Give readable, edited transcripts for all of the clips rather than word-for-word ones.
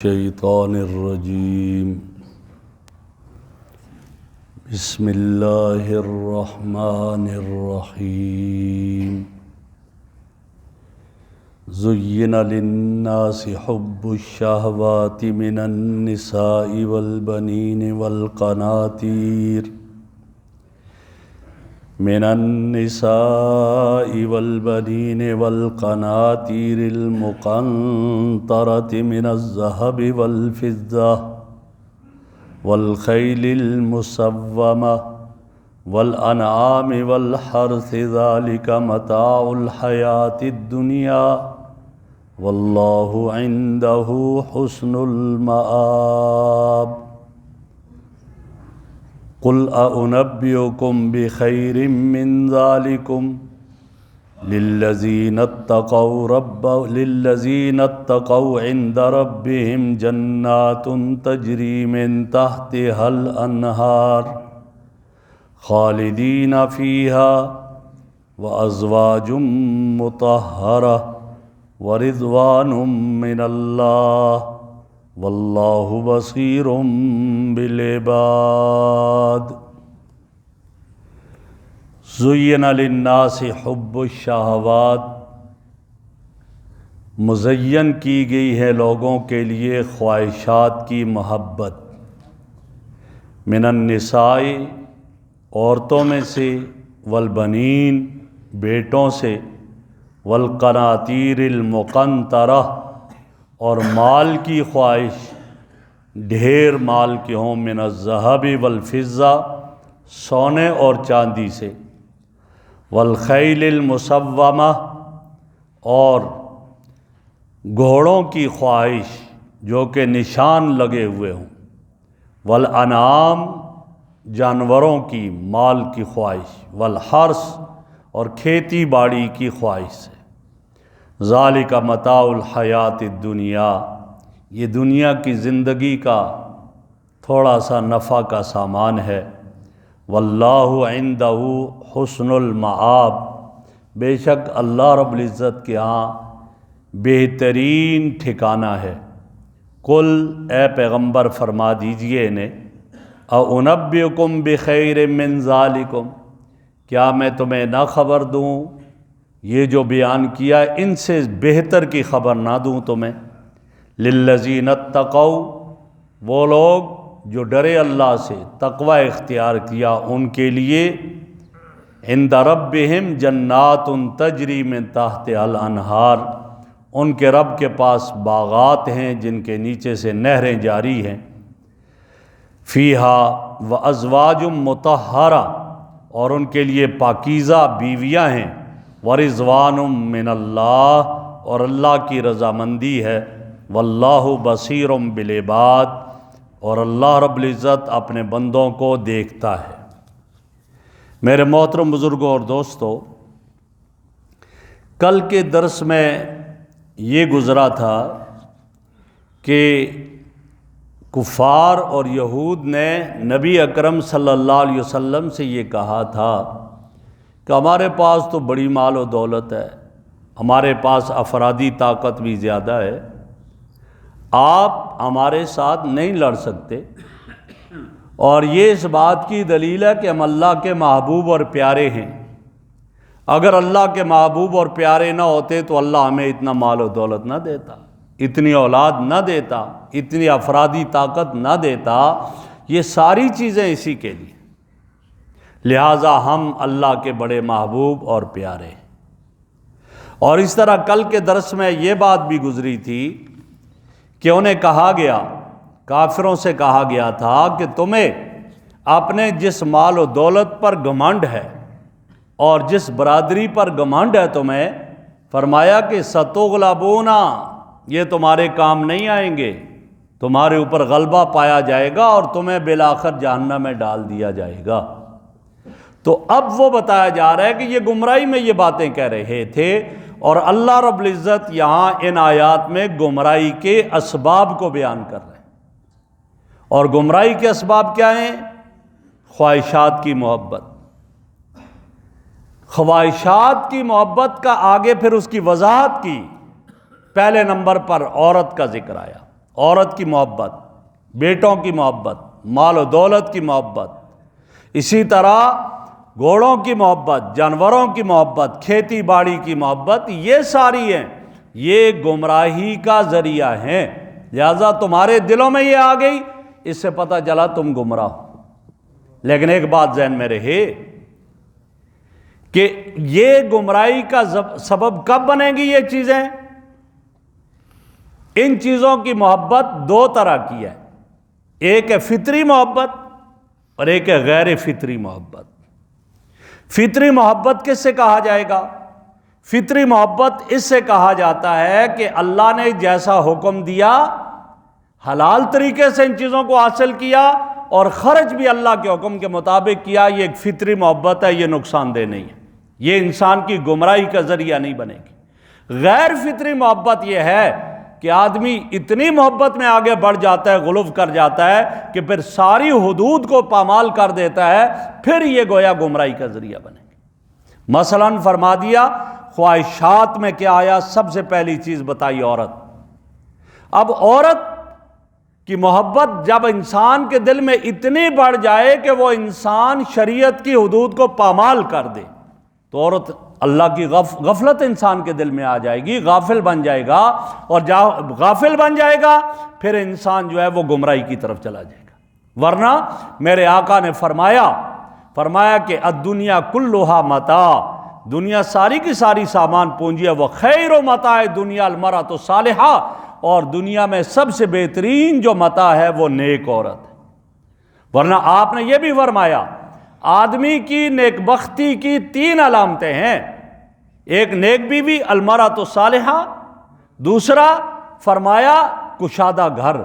الشیطان الرجیم بسم اللہ الرحمن الرحیم زین للناس حب الشہوات من النساء والبنین والقناطیر المقنطرة من الذهب والفضة والخيل المسومة والأنعام والحرث ذلك متاع الحياة الدنيا والله عنده حسن المآب قل أنبئكم بخير من ذلكم للذين اتقوا عند ربهم جنات تجري من تحتها الأنهار خالدين فيها وأزواج مطهرة ورضوان من الله واللہ بصیر بالعباد زین للناس حب الشہوات مزین کی گئی ہے لوگوں کے لیے خواہشات کی محبت من النساء عورتوں میں سے والبنین بیٹوں سے والقناطیر المقنطرہ اور مال کی خواہش ڈھیر مال کے ہوں من الذہب والفضہ سونے اور چاندی سے والخیل المسومہ اور گھوڑوں کی خواہش جو کہ نشان لگے ہوئے ہوں والانعام جانوروں کی مال کی خواہش والحرث اور کھیتی باڑی کی خواہش سے ذالک متاع الحیات الدنیا یہ دنیا کی زندگی کا تھوڑا سا نفع کا سامان ہے واللہ عندہ حسن المآب بے شک اللہ رب العزت کے ہاں بہترین ٹھکانہ ہے قل اے پیغمبر فرما دیجئے انہیں اُنَبِّئُکُم بِخَیْرٍ مِّن ذَلِکُم کیا میں تمہیں نہ خبر دوں یہ جو بیان کیا ان سے بہتر کی خبر نہ دوں تمہیں للذین اتقوا وہ لوگ جو ڈرے اللہ سے تقوی اختیار کیا ان کے لیے عند ربہم جنات تجری من تحتہا الانہار ان کے رب کے پاس باغات ہیں جن کے نیچے سے نہریں جاری ہیں فیہا وازواج مطہرہ اور ان کے لیے پاکیزہ بیویاں ہیں ورضوان من اللہ اور اللہ کی رضامندی ہے واللہ بصیر بالعباد اور اللہ رب العزت اپنے بندوں کو دیکھتا ہے میرے محترم بزرگوں اور دوستو کل کے درس میں یہ گزرا تھا کہ کفار اور یہود نے نبی اکرم صلی اللہ علیہ وسلم سے یہ کہا تھا کہ ہمارے پاس تو بڑی مال و دولت ہے ہمارے پاس افرادی طاقت بھی زیادہ ہے آپ ہمارے ساتھ نہیں لڑ سکتے اور یہ اس بات کی دلیل ہے کہ ہم اللہ کے محبوب اور پیارے ہیں اگر اللہ کے محبوب اور پیارے نہ ہوتے تو اللہ ہمیں اتنا مال و دولت نہ دیتا اتنی اولاد نہ دیتا اتنی افرادی طاقت نہ دیتا یہ ساری چیزیں اسی کے لیے لہٰذا ہم اللہ کے بڑے محبوب اور پیارے ہیں اور اس طرح کل کے درس میں یہ بات بھی گزری تھی کہ انہیں کہا گیا کافروں سے کہا گیا تھا کہ تمہیں اپنے جس مال و دولت پر گھمنڈ ہے اور جس برادری پر گھمنڈ ہے تمہیں فرمایا کہ ستغلبون یہ تمہارے کام نہیں آئیں گے تمہارے اوپر غلبہ پایا جائے گا اور تمہیں بالآخر جہنم میں ڈال دیا جائے گا تو اب وہ بتایا جا رہا ہے کہ یہ گمراہی میں یہ باتیں کہہ رہے تھے اور اللہ رب العزت یہاں ان آیات میں گمراہی کے اسباب کو بیان کر رہے ہیں اور گمراہی کے اسباب کیا ہیں خواہشات کی محبت خواہشات کی محبت کا آگے پھر اس کی وضاحت کی، پہلے نمبر پر عورت کا ذکر آیا، عورت کی محبت، بیٹوں کی محبت، مال و دولت کی محبت، اسی طرح گھوڑوں کی محبت، جانوروں کی محبت، کھیتی باڑی کی محبت، یہ ساری ہیں، یہ گمراہی کا ذریعہ ہیں۔ لہذا تمہارے دلوں میں یہ آ گئی، اس سے پتہ چلا تم گمراہ ہو۔ لیکن ایک بات ذہن میں رہے کہ یہ گمراہی کا سبب کب بنے گی یہ چیزیں؟ ان چیزوں کی محبت دو طرح کی ہے، ایک ہے فطری محبت اور ایک ہے غیر فطری محبت۔ فطری محبت کس سے کہا جائے گا؟ فطری محبت اس سے کہا جاتا ہے کہ اللہ نے جیسا حکم دیا حلال طریقے سے ان چیزوں کو حاصل کیا اور خرچ بھی اللہ کے حکم کے مطابق کیا، یہ ایک فطری محبت ہے، یہ نقصان دہ نہیں ہے، یہ انسان کی گمراہی کا ذریعہ نہیں بنے گی۔ غیر فطری محبت یہ ہے کہ آدمی اتنی محبت میں آگے بڑھ جاتا ہے، غلو کر جاتا ہے کہ پھر ساری حدود کو پامال کر دیتا ہے، پھر یہ گویا گمراہی کا ذریعہ بنے گی۔ مثلا فرما دیا خواہشات میں کیا آیا؟ سب سے پہلی چیز بتائی عورت۔ اب عورت کی محبت جب انسان کے دل میں اتنی بڑھ جائے کہ وہ انسان شریعت کی حدود کو پامال کر دے تو عورت اللہ کی غفلت انسان کے دل میں آ جائے گی، غافل بن جائے گا، اور جب غافل بن جائے گا پھر انسان جو ہے وہ گمراہی کی طرف چلا جائے گا۔ ورنہ میرے آقا نے فرمایا کہ الدنیا کلھا متاع، دنیا ساری کی ساری سامان پونجی ہے، وخیر متاع دنیا المرأۃ الصالحہ، اور دنیا میں سب سے بہترین جو متاع ہے وہ نیک عورت ہے۔ ورنہ آپ نے یہ بھی فرمایا آدمی کی نیک بختی کی 3 علامتیں ہیں، ایک نیک بیوی المرأۃ الصالحہ، دوسرا فرمایا کشادہ گھر،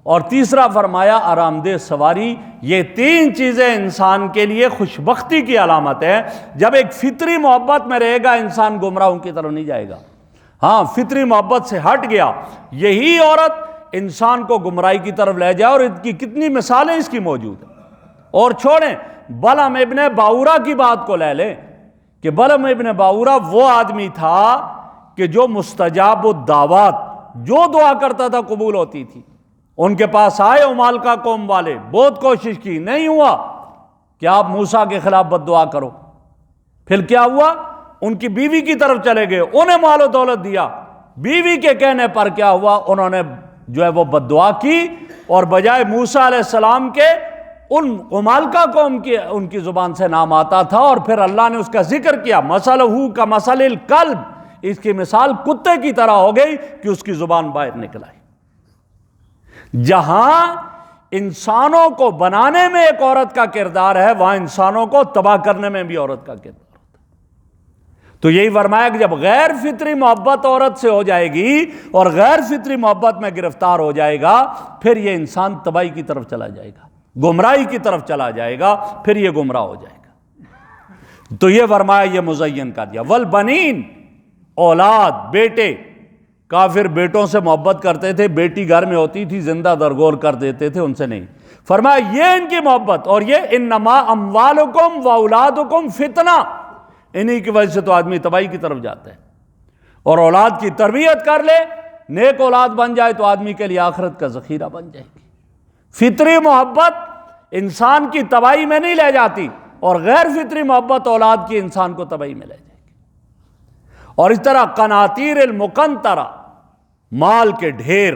اور تیسرا فرمایا آرام دہ سواری۔ یہ 3 چیزیں انسان کے لیے خوش بختی کی علامت ہے۔ جب ایک فطری محبت میں رہے گا انسان گمراہوں کی طرف نہیں جائے گا۔ ہاں فطری محبت سے ہٹ گیا، یہی عورت انسان کو گمراہی کی طرف لے جائے، اور ان کی کتنی مثالیں اس کی موجود ہیں۔ اور چھوڑیں بلعم ابن باورہ کی بات کو لے لیں کہ بلعم ابن باورہ وہ آدمی تھا کہ جو مستجاب الدعوات، جو دعا کرتا تھا قبول ہوتی تھی۔ ان کے پاس آئے عمالقہ قوم والے، بہت کوشش کی، نہیں ہوا کہ آپ موسیٰ کے خلاف بد دعا کرو۔ پھر کیا ہوا؟ ان کی بیوی کی طرف چلے گئے، انہیں مال و دولت دیا، بیوی کے کہنے پر کیا ہوا؟ انہوں نے جو ہے وہ بد دعا کی، اور بجائے موسیٰ علیہ السلام کے ان عمالقہ قوم کی ان کی زبان سے نام آتا تھا، اور پھر اللہ نے اس کا ذکر کیا، مثلہ کمثل الکلب، اس کی مثال کتے کی طرح ہو گئی کہ اس کی زبان باہر نکل آئی۔ جہاں انسانوں کو بنانے میں ایک عورت کا کردار ہے، وہاں انسانوں کو تباہ کرنے میں بھی عورت کا کردار ہوتا ہے۔ تو یہی فرمایا کہ جب غیر فطری محبت عورت سے ہو جائے گی اور غیر فطری محبت میں گرفتار ہو جائے گا، پھر یہ انسان تباہی کی طرف چلا جائے گا، گمراہی کی طرف چلا جائے گا، پھر یہ گمراہ ہو جائے گا۔ تو یہ فرمایا، یہ مزین کر دیا۔ والبنین، اولاد، بیٹے، کافر بیٹوں سے محبت کرتے تھے، بیٹی گھر میں ہوتی تھی زندہ درگور کر دیتے تھے، ان سے نہیں۔ فرمایا یہ ان کی محبت، اور یہ انما اموالکم و اولادکم فتنہ، انہی کی وجہ سے تو آدمی تباہی کی طرف جاتا ہے۔ اور اولاد کی تربیت کر لے، نیک اولاد بن جائے تو آدمی کے لیے آخرت کا ذخیرہ بن جائے گی۔ فطری محبت انسان کی تباہی میں نہیں لے جاتی، اور غیر فطری محبت اولاد کی انسان کو تباہی میں لے جائے گی۔ اور اس طرح قناطیر المقنطرہ، مال کے ڈھیر،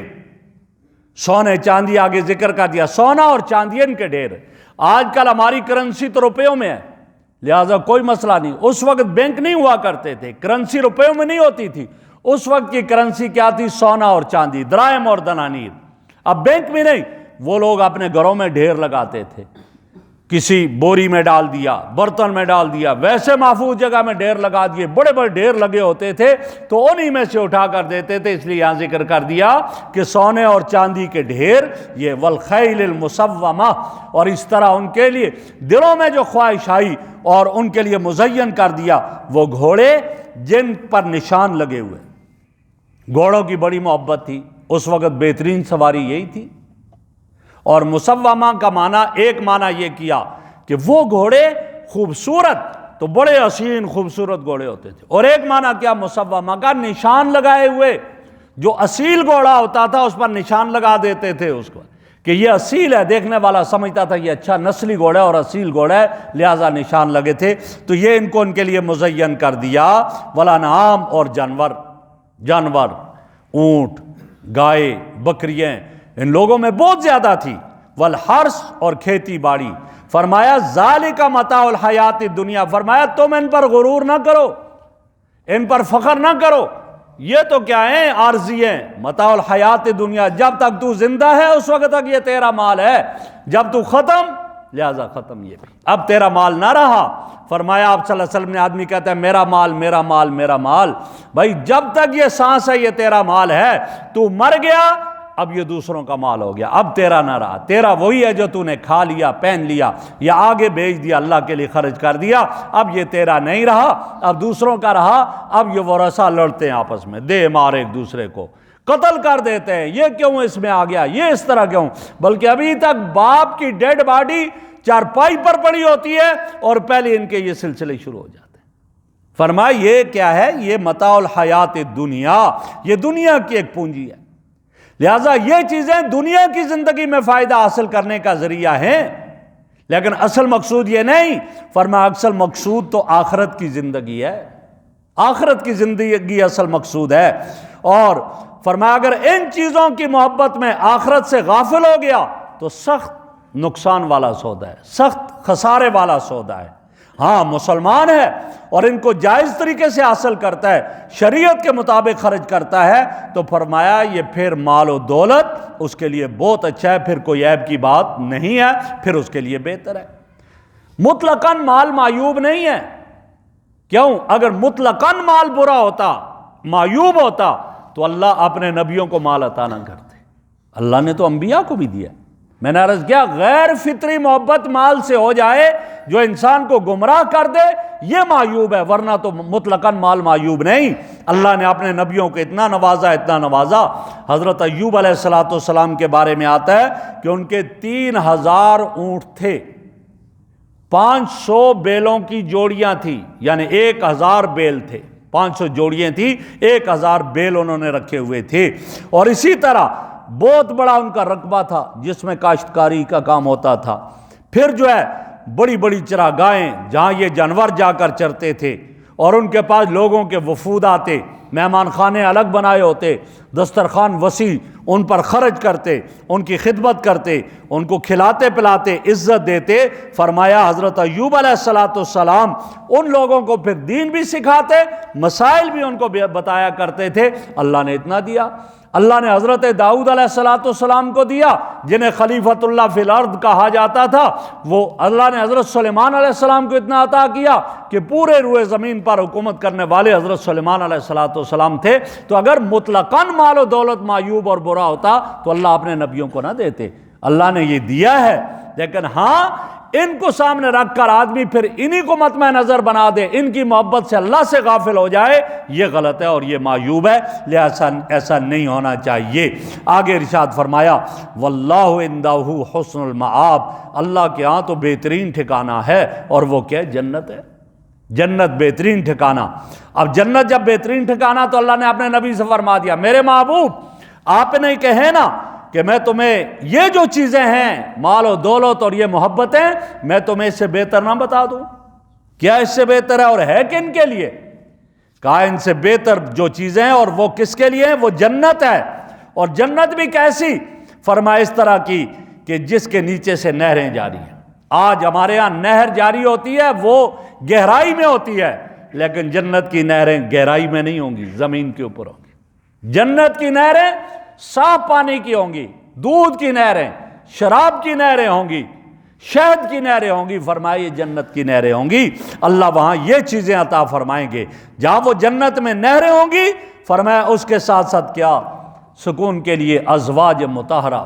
سونے چاندی، آگے ذکر کر دیا سونا اور چاندین کے ڈھیر۔ آج کل ہماری کرنسی تو روپیوں میں ہے، لہذا کوئی مسئلہ نہیں۔ اس وقت بینک نہیں ہوا کرتے تھے، کرنسی روپیوں میں نہیں ہوتی تھی، اس وقت کی کرنسی کیا تھی؟ سونا اور چاندی، دراہم اور دنانیر۔ اب بینک میں نہیں، وہ لوگ اپنے گھروں میں ڈھیر لگاتے تھے، کسی بوری میں ڈال دیا، برتن میں ڈال دیا، ویسے محفوظ جگہ میں ڈھیر لگا دیے، بڑے بڑے ڈھیر لگے ہوتے تھے تو انہی میں سے اٹھا کر دیتے تھے۔ اس لیے یہاں ذکر کر دیا کہ سونے اور چاندی کے ڈھیر، یہ والخیل المسومہ، اور اس طرح ان کے لیے دلوں میں جو خواہش آئی اور ان کے لیے مزین کر دیا وہ گھوڑے جن پر نشان لگے ہوئے۔ گھوڑوں کی بڑی محبت تھی، اس وقت بہترین سواری یہی تھی۔ اور مسومہ کا معنی، ایک معنی یہ کیا کہ وہ گھوڑے خوبصورت، تو بڑے حسین خوبصورت گھوڑے ہوتے تھے، اور ایک معنی کیا مسومہ کا؟ نشان لگائے ہوئے، جو اصیل گھوڑا ہوتا تھا اس پر نشان لگا دیتے تھے اس کو کہ یہ اصیل ہے، دیکھنے والا سمجھتا تھا یہ اچھا نسلی گھوڑا ہے اور اصیل گھوڑا ہے، لہذا نشان لگے تھے۔ تو یہ ان کے لیے مزین کر دیا۔ والانعام اور جانور اونٹ، گائے، بکریاں ان لوگوں میں بہت زیادہ تھی۔ والحرث اور کھیتی باڑی، فرمایا ذالک متاع الحیات الدنیا، فرمایا تم ان پر غرور نہ کرو، ان پر فخر نہ کرو، یہ تو کیا ہیں؟ عارضی ہیں، متاع الحیات دنیا، جب تک تو زندہ ہے اس وقت تک یہ تیرا مال ہے، جب تو ختم لہذا ختم یہ بھی، اب تیرا مال نہ رہا۔ فرمایا آپ صلی اللہ علیہ وسلم نے، آدمی کہتا ہے میرا مال میرا مال میرا مال، بھائی جب تک یہ سانس ہے یہ تیرا مال ہے، تو مر گیا اب یہ دوسروں کا مال ہو گیا، اب تیرا نہ رہا، تیرا وہی ہے جو تو نے کھا لیا، پہن لیا یا آگے بیچ دیا، اللہ کے لیے خرچ کر دیا، اب یہ تیرا نہیں رہا، اب دوسروں کا رہا۔ اب یہ ورثہ لڑتے ہیں آپس میں، دے مار ایک دوسرے کو، قتل کر دیتے ہیں، یہ کیوں اس میں آ گیا، یہ اس طرح کیوں، بلکہ ابھی تک باپ کی ڈیڈ باڈی چارپائی پر پڑی ہوتی ہے اور پہلے ان کے یہ سلسلے شروع ہو جاتے ہیں۔ فرمایا یہ کیا ہے؟ یہ متاع الحیات الدنیا، یہ دنیا کی ایک پونجی ہے، لہٰذا یہ چیزیں دنیا کی زندگی میں فائدہ حاصل کرنے کا ذریعہ ہیں، لیکن اصل مقصود یہ نہیں۔ فرمایا اصل مقصود تو آخرت کی زندگی ہے، آخرت کی زندگی اصل مقصود ہے۔ اور فرمایا اگر ان چیزوں کی محبت میں آخرت سے غافل ہو گیا تو سخت نقصان والا سودا ہے، سخت خسارے والا سودا ہے۔ ہاں مسلمان ہے اور ان کو جائز طریقے سے حاصل کرتا ہے، شریعت کے مطابق خرچ کرتا ہے، تو فرمایا یہ پھر مال و دولت اس کے لیے بہت اچھا ہے، پھر کوئی عیب کی بات نہیں ہے، پھر اس کے لیے بہتر ہے۔ مطلقاً مال معیوب نہیں ہے، کیوں؟ اگر مطلقاً مال برا ہوتا، معیوب ہوتا تو اللہ اپنے نبیوں کو مال عطا نہ کرتے، اللہ نے تو انبیاء کو بھی دیا۔ میں نے عرض کیا غیر فطری محبت مال سے ہو جائے جو انسان کو گمراہ کر دے، یہ معیوب ہے، ورنہ تو مطلقاً مال معیوب نہیں۔ اللہ نے اپنے نبیوں کو اتنا نوازا، اتنا نوازا۔ حضرت ایوب علیہ السلام کے بارے میں آتا ہے کہ ان کے 3000 اونٹ تھے، 500 بیلوں کی جوڑیاں تھیں، یعنی 1000 بیل تھے، 500 جوڑیاں تھیں، 1000 بیل انہوں نے رکھے ہوئے تھے۔ اور اسی طرح بہت بڑا ان کا رقبہ تھا جس میں کاشتکاری کا کام ہوتا تھا۔ پھر جو ہے بڑی بڑی چراگاہیں جہاں یہ جانور جا کر چرتے تھے، اور ان کے پاس لوگوں کے وفود آتے، مہمان خانے الگ بنائے ہوتے، دسترخوان وسیع، ان پر خرچ کرتے، ان کی خدمت کرتے، ان کو کھلاتے پلاتے، عزت دیتے۔ فرمایا حضرت ایوب علیہ السلام ان لوگوں کو پھر دین بھی سکھاتے، مسائل بھی ان کو بتایا کرتے تھے۔ اللہ نے اتنا دیا۔ اللہ نے حضرت داؤد علیہ السلام کو دیا جنہیں خلیفۃ اللہ فی الارض کہا جاتا تھا، وہ اللہ نے حضرت سلیمان علیہ السلام کو اتنا عطا کیا کہ پورے روئے زمین پر حکومت کرنے والے حضرت سلیمان علیہ السلام تھے۔ تو اگر مطلقاً مال و دولت معیوب اور برا ہوتا تو اللہ اپنے نبیوں کو نہ دیتے، اللہ نے یہ دیا ہے، لیکن ہاں ان کو سامنے رکھ کر آدمی پھر انہی کو مطمع نظر بنا دے، ان کی محبت سے اللہ سے غافل ہو جائے، یہ غلط ہے اور یہ معیوب ہے، لہذا ایسا نہیں ہونا چاہیے۔ آگے ارشاد فرمایا واللہ عندہ حسن المآب، اللہ کے ہاں تو بہترین ٹھکانہ ہے، اور وہ کیا ہے؟ جنت ہے، جنت بہترین ٹھکانہ۔ اب جنت جب بہترین ٹھکانہ تو اللہ نے اپنے نبی سے فرما دیا میرے محبوب آپ نے کہے نا کہ میں تمہیں یہ جو چیزیں ہیں مال و دولت اور یہ محبتیں، میں تمہیں اس سے بہتر نہ بتا دوں؟ کیا اس سے بہتر ہے اور ہے کن کے لیے؟ کہا ان سے بہتر جو چیزیں ہیں، اور وہ کس کے لیے ہیں؟ وہ جنت ہے۔ اور جنت بھی کیسی؟ فرمایا اس طرح کی کہ جس کے نیچے سے نہریں جاری ہیں۔ آج ہمارے ہاں نہر جاری ہوتی ہے وہ گہرائی میں ہوتی ہے، لیکن جنت کی نہریں گہرائی میں نہیں ہوں گی، زمین کے اوپر ہوں گی۔ جنت کی نہریں صاف پانی کی ہوں گی، دودھ کی نہریں، شراب کی نہریں ہوں گی، شہد کی نہریں ہوں گی۔ فرمایا یہ جنت کی نہریں ہوں گی، اللہ وہاں یہ چیزیں عطا فرمائیں گے جہاں وہ جنت میں نہریں ہوں گی۔ فرمایا اس کے ساتھ ساتھ کیا؟ سکون کے لیے ازواج مطہرہ،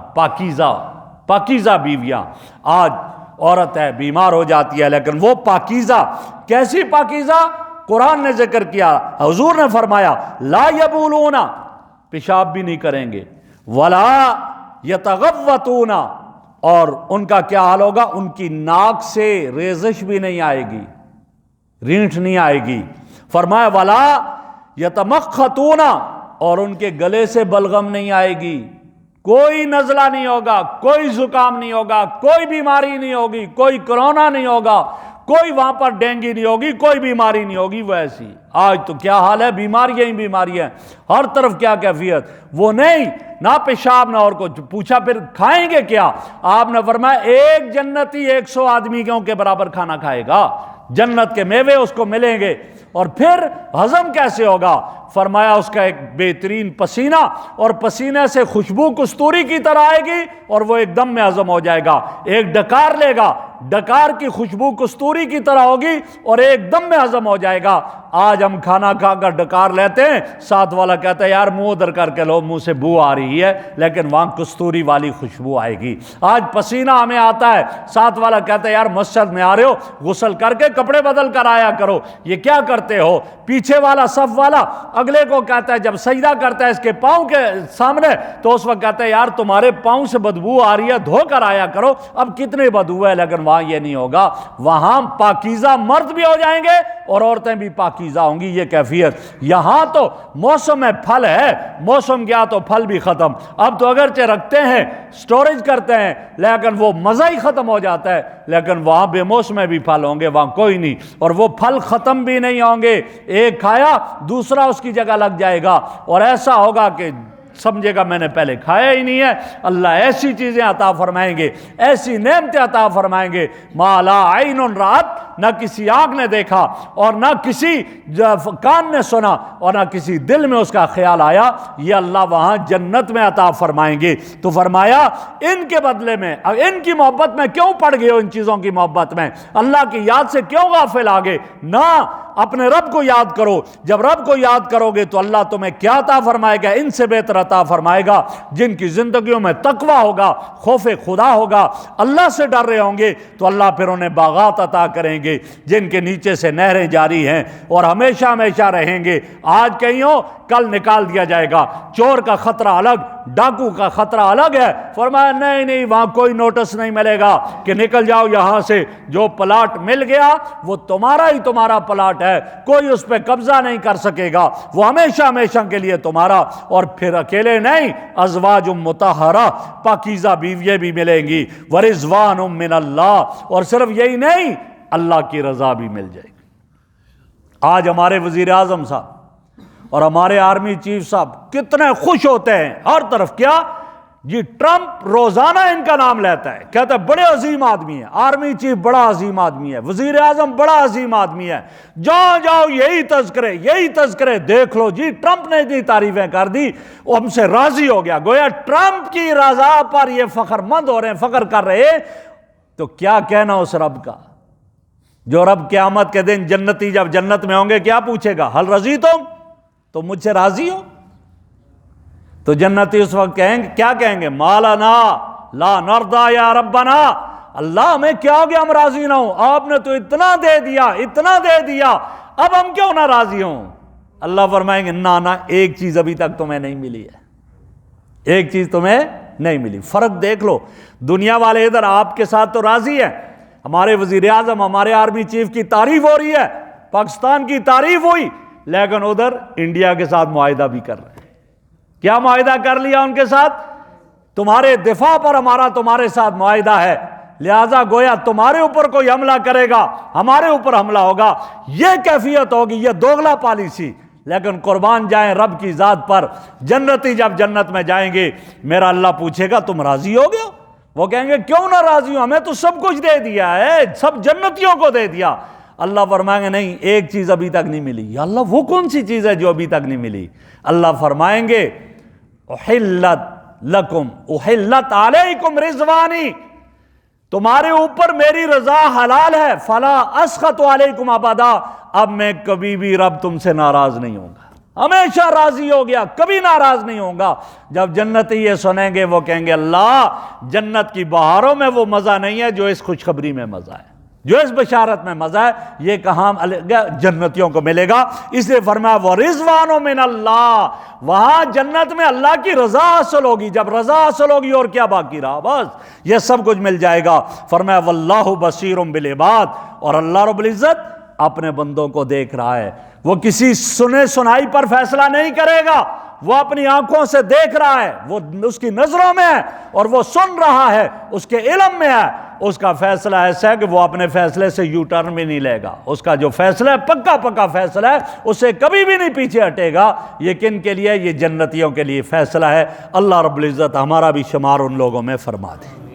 پاکیزہ بیویاں۔ آج عورت ہے بیمار ہو جاتی ہے، لیکن وہ پاکیزہ، کیسی پاکیزہ؟ قرآن نے ذکر کیا، حضور نے فرمایا لا یبولون، پیشاب بھی نہیں کریں گے، ولا یتغوطون، اور ان کا کیا حال ہوگا؟ ان کی ناک سے ریزش بھی نہیں آئے گی، رینٹ نہیں آئے گی۔ فرمایا ولا یتمخطون، اور ان کے گلے سے بلغم نہیں آئے گی، کوئی نزلہ نہیں ہوگا، کوئی زکام نہیں ہوگا، کوئی بیماری نہیں ہوگی، کوئی کرونا نہیں ہوگا، کوئی وہاں پر ڈینگی نہیں ہوگی، کوئی بیماری نہیں ہوگی۔ وہ ایسی آج تو کیا حال ہے، بیماریاں ہی بیماریاں، ہر طرف کیا کیفیت، وہ نہیں نہ پیشاب نہ اور کچھ۔ پوچھا پھر کھائیں گے کیا؟ آپ نے فرمایا ایک جنتی 100 آدمیوں کے برابر کھانا کھائے گا، جنت کے میوے اس کو ملیں گے۔ اور پھر ہضم کیسے ہوگا؟ فرمایا اس کا ایک بہترین پسینہ، اور پسینے سے خوشبو کستوری کی طرح آئے گی اور وہ ایک دم میں ہضم ہو جائے گا۔ ایک ڈکار لے گا، ڈکار کی خوشبو کستوری کی طرح ہوگی اور ایک دم میں ہضم ہو جائے گا۔ آج ہم کھانا کھا کر ڈکار لیتے ہیں، ساتھ والا کہتا ہے یار منہ ادھر کر کے لو، منہ سے بو آ رہی ہے، لیکن وہاں کستوری والی خوشبو آئے گی۔ آج پسینہ ہمیں آتا ہے، ساتھ والا کہتا ہے یار مسجد میں آ رہے ہو، غسل کر کے کپڑے بدل کر آیا کرو، یہ کیا کرتے ہو؟ پیچھے والا صف والا اگلے کو کہتا ہے جب سجدہ کرتا ہے اس کے پاؤں کے سامنے، تو اس وقت کہتا ہے یار تمہارے پاؤں سے بدبو آ رہی ہے، دھو کر آیا کرو۔ اب کتنے بدبو ہے، لیکن وہاں یہ نہیں ہوگا، وہاں پاکیزہ مرد بھی ہو جائیں گے اور عورتیں بھی پاکیزہ ہوں گی۔ یہ کیفیت یہاں تو موسم میں پھل ہے، موسم گیا تو پھل بھی ختم۔ اب تو اگرچہ رکھتے ہیں، سٹوریج کرتے ہیں، لیکن وہ مزہ ہی ختم ہو جاتا ہے۔ لیکن وہاں بے موسم میں بھی پھل ہوں گے، وہاں کوئی نہیں، اور وہ پھل ختم بھی نہیں ہوں گے۔ ایک کھایا دوسرا اس کی جگہ لگ جائے گا، اور ایسا ہوگا کہ سمجھے گا میں نے پہلے کھایا ہی نہیں ہے۔ اللہ ایسی چیزیں عطا فرمائیں گے، ایسی نعمتیں عطا فرمائیں گے، ما لا عین رات، نہ کسی آنکھ نے دیکھا اور نہ کسی کان نے سنا اور نہ کسی دل میں اس کا خیال آیا، یہ اللہ وہاں جنت میں عطا فرمائیں گے۔ تو فرمایا ان کے بدلے میں، ان کی محبت میں کیوں پڑ گئے ہو، ان چیزوں کی محبت میں اللہ کی یاد سے کیوں غافل آگے؟ نہ اپنے رب کو یاد کرو، جب رب کو یاد کرو گے تو اللہ تمہیں کیا عطا فرمائے گا؟ ان سے بہتر عطا فرمائے گا، جن کی زندگیوں میں تقوی ہوگا، خوف خدا ہوگا، اللہ سے ڈر رہے ہوں گے، تو اللہ پھر انہیں باغات عطا کریں گے جن کے نیچے سے نہریں جاری ہیں اور ہمیشہ ہمیشہ رہیں گے۔ آج کہیں ہو کل نکال دیا جائے گا، چور کا خطرہ الگ، ڈاکو کا خطرہ الگ ہے۔ فرمایا نہیں نہیں، وہاں کوئی نوٹس نہیں ملے گا کہ نکل جاؤ یہاں سے، جو پلاٹ مل گیا وہ تمہارا ہی تمہارا پلاٹ ہے، کوئی اس پہ قبضہ نہیں کر سکے گا، وہ ہمیشہ ہمیشہ کے لیے تمہارا۔ اور پھر اکیلے نہیں، ازواج مطہرہ، پاکیزہ بیوییں بھی ملیں گی، ورضوان من اللہ، اور صرف یہی نہیں، اللہ کی رضا بھی مل جائے گی۔ آج ہمارے وزیر اعظم صاحب اور ہمارے آرمی چیف صاحب کتنے خوش ہوتے ہیں، ہر طرف کیا جی، ٹرمپ روزانہ ان کا نام لیتا ہے، کہتا ہے بڑے عظیم آدمی ہے، آرمی چیف بڑا عظیم آدمی ہے، وزیر اعظم بڑا عظیم آدمی ہے، جہاں جاؤ یہی تذکرے یہی تذکرے۔ دیکھ لو جی، ٹرمپ نے اتنی تعریفیں کر دی، وہ ہم سے راضی ہو گیا، گویا ٹرمپ کی رضا پر یہ فخر مند ہو رہے ہیں، فخر کر رہے ہیں۔ تو کیا کہنا اس رب کا، جو رب قیامت کے دن جنتی جب جنت میں ہوں گے کیا پوچھے گا؟ حل رضیتم، تم مجھ سے راضی ہو؟ تو جنتی اس وقت کہیں گے، کیا کہیں گے؟ مالنا لا نرضا یا ربنا، اللہ ہمیں کیا ہو گیا ہم راضی نہ ہوں؟ آپ نے تو اتنا دے دیا، اتنا دے دیا، اب ہم کیوں نہ راضی ہوں؟ اللہ فرمائیں گے نہ، ایک چیز ابھی تک تمہیں نہیں ملی ہے، ایک چیز تمہیں نہیں ملی۔ فرق دیکھ لو، دنیا والے ادھر آپ کے ساتھ تو راضی ہے، ہمارے وزیر اعظم ہمارے آرمی چیف کی تعریف ہو رہی ہے، پاکستان کی تعریف ہوئی، لیکن ادھر انڈیا کے ساتھ معاہدہ بھی کر رہے ہیں۔ کیا معاہدہ کر لیا ان کے ساتھ؟ تمہارے دفاع پر ہمارا تمہارے ساتھ معاہدہ ہے، لہذا گویا تمہارے اوپر کوئی حملہ کرے گا ہمارے اوپر حملہ ہوگا، یہ کیفیت ہوگی، یہ دوغلا پالیسی۔ لیکن قربان جائیں رب کی ذات پر، جنتی جب جنت میں جائیں گے میرا اللہ پوچھے گا تم راضی ہو گئے؟ وہ کہیں گے کیوں نہ راضی ہوں، ہمیں تو سب کچھ دے دیا ہے، سب جنتیوں کو دے دیا۔ اللہ فرمائیں گے نہیں، ایک چیز ابھی تک نہیں ملی۔ یا اللہ وہ کون سی چیز ہے جو ابھی تک نہیں ملی؟ اللہ فرمائیں گے احلت لکم، احلت علیکم رضوانی، تمہارے اوپر میری رضا حلال ہے، فلا اسخط علیکم ابدا، اب میں کبھی بھی رب تم سے ناراض نہیں ہوں گا، ہمیشہ راضی ہو گیا، کبھی ناراض نہیں ہوں گا۔ جب جنتی یہ سنیں گے وہ کہیں گے اللہ جنت کی بہاروں میں وہ مزہ نہیں ہے جو اس خوشخبری میں مزہ ہے، جو اس بشارت میں مزہ ہے، یہ کہاں جنتیوں کو ملے گا؟ اس لیے فرمایا وَرِضْوَانٌ مِّنَ اللَّهِ، وہاں جنت میں اللہ کی رضا حاصل ہوگی، جب رضا حاصل ہوگی اور کیا باقی رہا، بس یہ سب کچھ مل جائے گا۔ فرمایا وَاللَّهُ بَصِيرٌ بِالْعِبَادِ، اور اللہ رب العزت اپنے بندوں کو دیکھ رہا ہے، وہ کسی سنے سنائی پر فیصلہ نہیں کرے گا، وہ اپنی آنکھوں سے دیکھ رہا ہے، وہ اس کی نظروں میں ہے اور وہ سن رہا ہے، اس کے علم میں ہے۔ اس کا فیصلہ ایسا ہے کہ وہ اپنے فیصلے سے یو ٹرن بھی نہیں لے گا، اس کا جو فیصلہ ہے پکا پکا فیصلہ ہے، اسے کبھی بھی نہیں پیچھے ہٹے گا۔ یہ کن کے لیے؟ یہ جنتیوں کے لیے فیصلہ ہے۔ اللہ رب العزت ہمارا بھی شمار ان لوگوں میں فرما دے۔